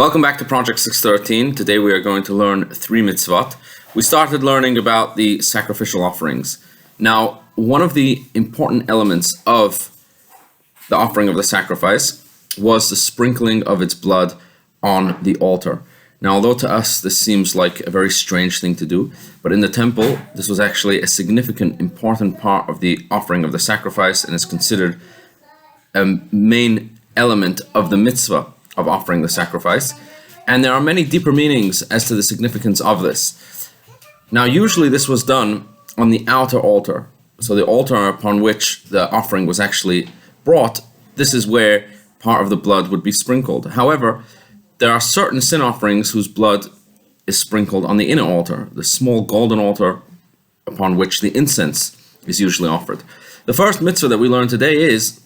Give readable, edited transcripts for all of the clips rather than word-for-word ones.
Welcome back to Project 613. Today we are going to learn 3 mitzvot. We started learning about the sacrificial offerings. Now, one of the important elements of the offering of the sacrifice was the sprinkling of its blood on the altar. Now, although to us this seems like a very strange thing to do, but in the temple, this was actually a significant, important part of the offering of the sacrifice and is considered a main element of the mitzvah of offering the sacrifice. And there are many deeper meanings as to the significance of this. Now, usually this was done on the outer altar. So the altar upon which the offering was actually brought, this is where part of the blood would be sprinkled. However, there are certain sin offerings whose blood is sprinkled on the inner altar, the small golden altar upon which the incense is usually offered. The first mitzvah that we learn today is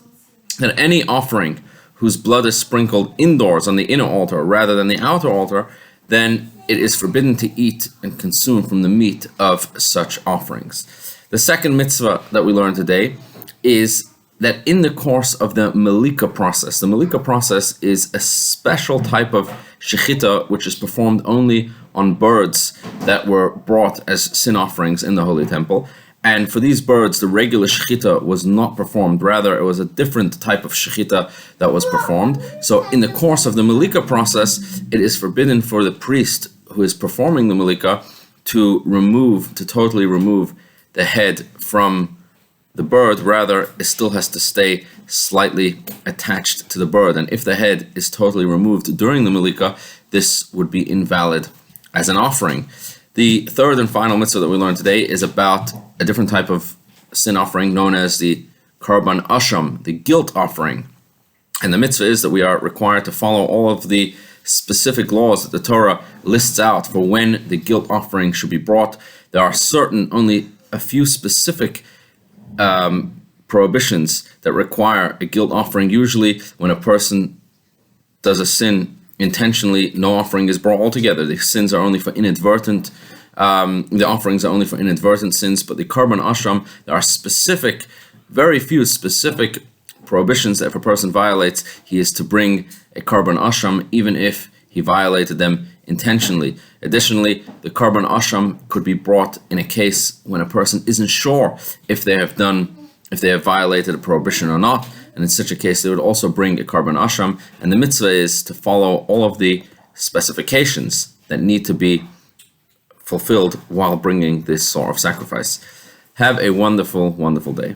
that any offering whose blood is sprinkled indoors on the inner altar rather than the outer altar, then it is forbidden to eat and consume from the meat of such offerings. The second mitzvah that we learn today is that in the course of the melika process, the melika process is a special type of shechita which is performed only on birds that were brought as sin offerings in the Holy Temple. And for these birds, the regular shechita was not performed. Rather, it was a different type of shechita that was performed. So in the course of the melika process, it is forbidden for the priest who is performing the melika to totally remove the head from the bird. Rather, it still has to stay slightly attached to the bird. And if the head is totally removed during the melika, this would be invalid as an offering. The third and final mitzvah that we learned today is about a different type of sin offering known as the karban asham, the guilt offering. And the mitzvah is that we are required to follow all of the specific laws that the Torah lists out for when the guilt offering should be brought. There are only a few specific prohibitions that require a guilt offering. Usually when a person does a sin intentionally, no offering is brought altogether. The sins are only for inadvertent, the offerings are only for inadvertent sins, but the karban asham, there are very few specific prohibitions that if a person violates, he is to bring a karban asham, even if he violated them intentionally. Additionally, the karban asham could be brought in a case when a person isn't sure if they have violated a prohibition or not. And in such a case, they would also bring a karban asham. And the mitzvah is to follow all of the specifications that need to be fulfilled while bringing this sort of sacrifice. Have a wonderful, wonderful day.